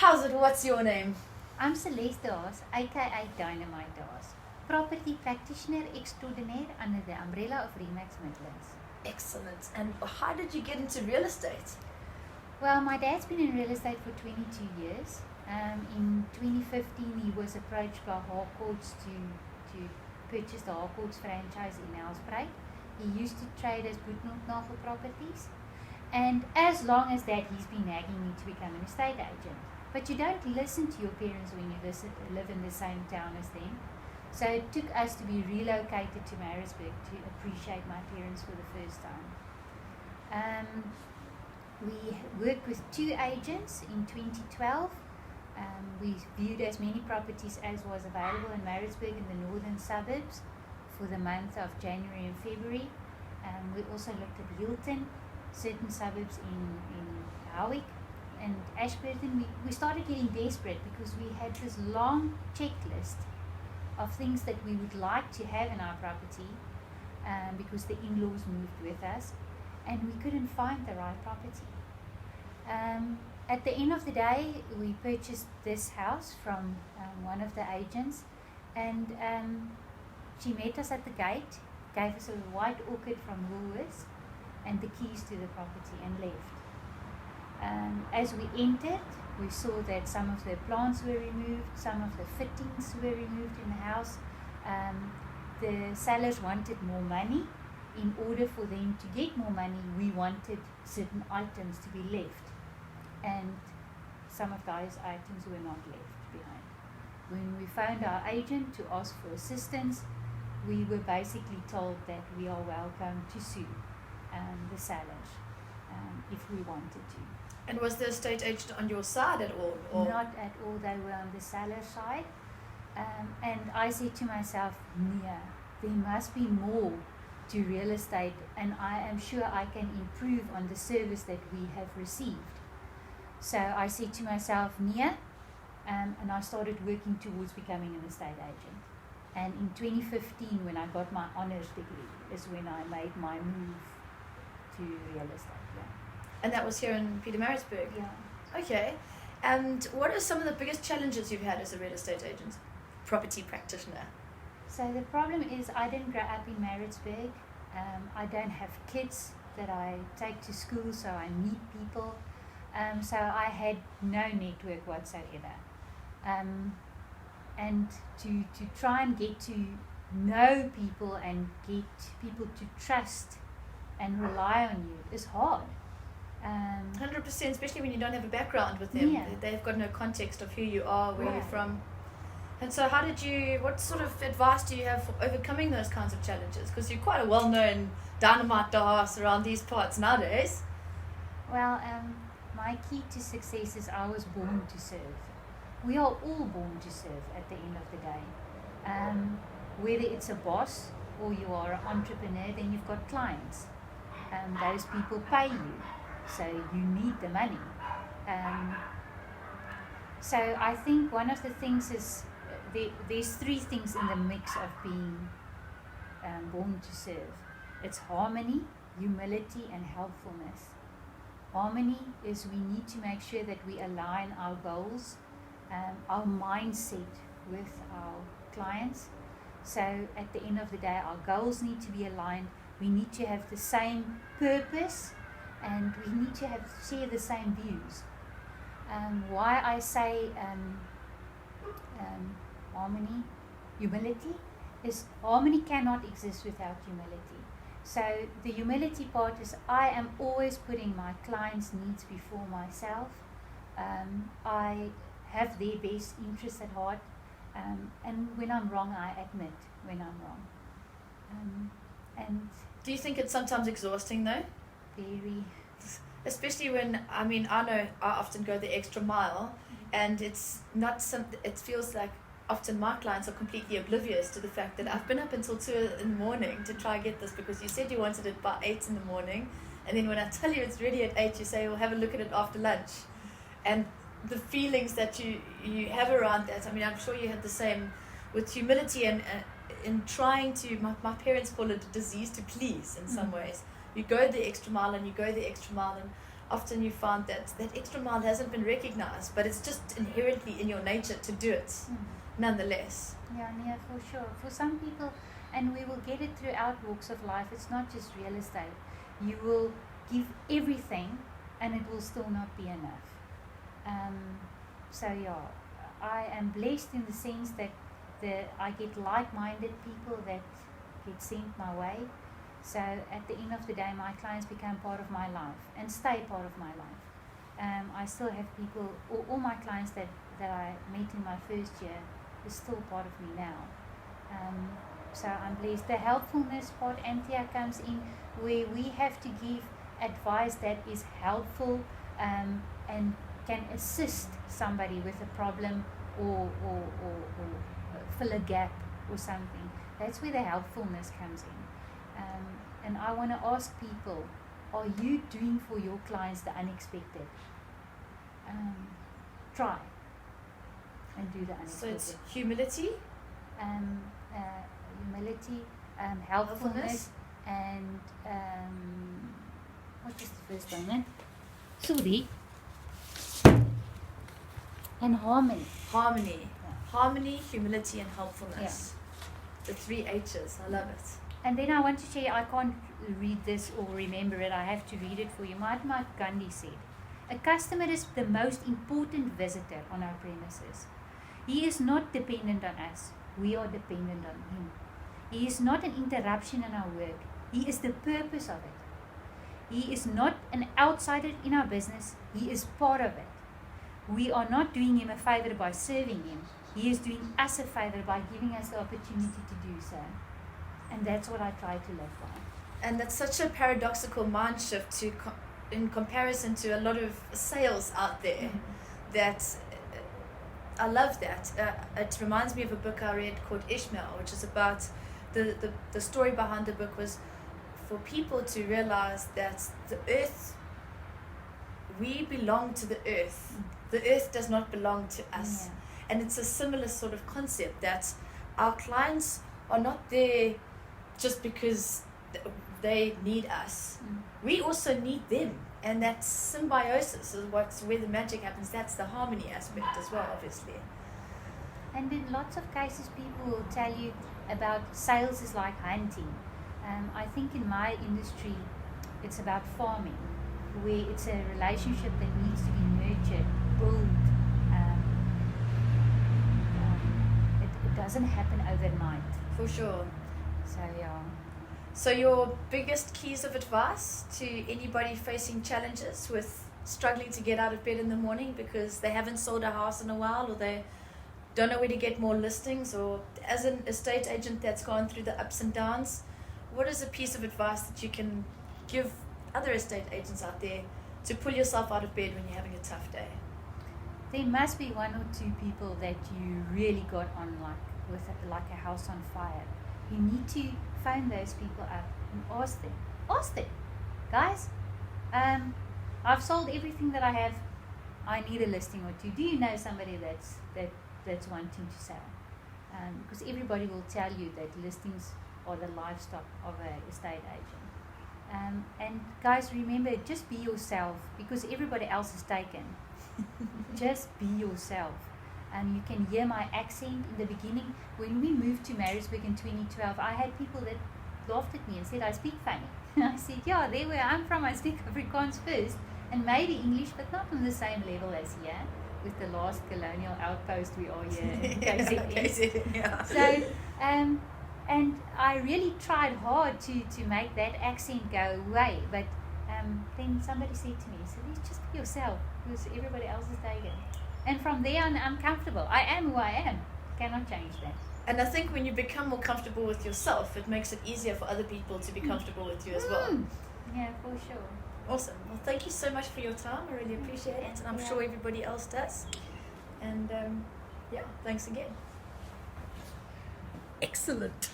how's it? What's your name? I'm Celéste Haas, aka Dynamite Haas, property practitioner extraordinaire under the umbrella of Remax Midlands. Excellent. And how did you get into real estate? Well, my dad's been in real estate for 22 years. In 2015, he was approached by Haas to purchase the Haas franchise in Nelspruit. He used to trade as Boetnotnagel properties. And as long as that, he's been nagging me to become an estate agent. But you don't listen to your parents when you live in the same town as them. So it took us to be relocated to Maritzburg to appreciate my parents for the first time. We worked with 2 agents in 2012. We viewed as many properties as was available in Maritzburg in the northern suburbs for the month of January and February. We also looked at Hilton, certain suburbs in Howick and Ashburton. We started getting desperate because we had this long checklist of things that we would like to have in our property because the in-laws moved with us and we couldn't find the right property. At the end of the day, we purchased this house from one of the agents and she met us at the gate, gave us a white orchid from Woolworths and the keys to the property and left. As we entered, we saw that some of the plants were removed, some of the fittings were removed in the house. The sellers wanted more money. In order for them to get more money, we wanted certain items to be left. And some of those items were not left behind. When we phoned our agent to ask for assistance, we were basically told that we are welcome to sue the sellers if we wanted to. And was the estate agent on your side at all? Or? Not at all, they were on the seller side. And I said to myself, Nia, there must be more to real estate and I am sure I can improve on the service that we have received. So I said to myself, Nia, and I started working towards becoming an estate agent. And in 2015, when I got my honours degree, is when I made my move to real estate. Yeah. And that was here in Pietermaritzburg? Yeah. Okay. And what are some of the biggest challenges you've had as a real estate agent, property practitioner? So the problem is I didn't grow up in Maritzburg. I don't have kids that I take to school, so I meet people. So I had no network whatsoever. And to try and get to know people and get people to trust and rely on you is hard. 100%, especially when you don't have a background with them. Yeah. They've got no context of who you are, where Right. you're from. And so what sort of advice do you have for overcoming those kinds of challenges? Because you're quite a well-known dynamite Haas around these parts nowadays. Well, my key to success is I was born to serve. We are all born to serve at the end of the day. Whether it's a boss or you are an entrepreneur, then you've got clients. Those people pay you, so you need the money. So I think one of the things is there's 3 things in the mix of being born to serve. It's harmony, humility, and helpfulness. Harmony is we need to make sure that we align our goals, our mindset with our clients. So at the end of the day, our goals need to be aligned. We need to have the same purpose and we need to share the same views. Why I say harmony, humility, is harmony cannot exist without humility. So the humility part is I am always putting my clients' needs before myself. I have their best interests at heart. And when I'm wrong, I admit when I'm wrong. And Do you think it's sometimes exhausting though? very, Especially when, I know I often go the extra mile and it's not it feels like often my clients are completely oblivious to the fact that I've been up until 2 in the morning to try and get this because you said you wanted it by 8 in the morning, and then when I tell you it's ready at 8, you say, well, have a look at it after lunch. And the feelings that you have around that, I'm sure you had the same with humility and in trying to, my parents call it a disease to please in some ways. You go the extra mile and you go the extra mile, and often you find that extra mile hasn't been recognized, but it's just inherently in your nature to do it nonetheless. Yeah, for sure. For some people, and we will get it throughout walks of life, it's not just real estate. You will give everything and it will still not be enough. So yeah, I am blessed in the sense that I get like-minded people that get sent my way. So at the end of the day, my clients become part of my life and stay part of my life. I still have people, all my clients that I met in my first year is still part of me now. So I'm blessed. The helpfulness part, Anthea, comes in where we have to give advice that is helpful and can assist somebody with a problem or fill a gap or something. That's where the helpfulness comes in. And I want to ask people, are you doing for your clients the unexpected? Try and do the unexpected. So it's humility, helpfulness, and what was the first one? Man? Sorry. And harmony. Harmony. Yeah. Harmony, humility, and helpfulness. Yeah. The 3 H's. I love it. And then I want to share, I can't read this or remember it, I have to read it for you. Mahatma Gandhi said, "A customer is the most important visitor on our premises. He is not dependent on us. We are dependent on him. He is not an interruption in our work. He is the purpose of it. He is not an outsider in our business. He is part of it. We are not doing him a favor by serving him. He is doing us a favor by giving us the opportunity to do so." And that's what I try to live by. And that's such a paradoxical mind shift in comparison to a lot of sales out there. That I love that. It reminds me of a book I read called Ishmael, which is about the story behind the book was for people to realize that the earth, we belong to the earth. The earth does not belong to us. Yeah. And it's a similar sort of concept that our clients are not there just because they need us. We also need them. And that symbiosis is where the magic happens. That's the harmony aspect as well, obviously. And in lots of cases, people will tell you about sales is like hunting. I think in my industry, it's about farming, where it's a relationship that needs to be nurtured, built. It doesn't happen overnight. For sure. So, yeah. So your biggest keys of advice to anybody facing challenges with struggling to get out of bed in the morning because they haven't sold a house in a while, or they don't know where to get more listings, or as an estate agent that's gone through the ups and downs, what is a piece of advice that you can give other estate agents out there to pull yourself out of bed when you're having a tough day? There must be 1 or 2 people that you really got on like a house on fire. You need to phone those people up and ask them, guys, I've sold everything that I have. I need a listing or 2. Do you know somebody that's wanting to sell? Because everybody will tell you that listings are the livestock of an estate agent. And guys, remember, just be yourself, because everybody else is taken. Just be yourself. You can hear my accent in the beginning. When we moved to Maritzburg in 2012, I had people that laughed at me and said I speak funny. I said, yeah, there where I'm from, I speak Afrikaans first, and maybe English, but not on the same level as here, with the last colonial outpost we are here in KZN. Yeah. So, and I really tried hard to make that accent go away, but then somebody said to me, so just be yourself, because everybody else is taken. And from there on, I'm comfortable. I am who I am. Cannot change that. And I think when you become more comfortable with yourself, it makes it easier for other people to be comfortable with you as well. Yeah, for sure. Awesome. Well, thank you so much for your time. I really appreciate it. And I'm sure everybody else does. And thanks again. Excellent.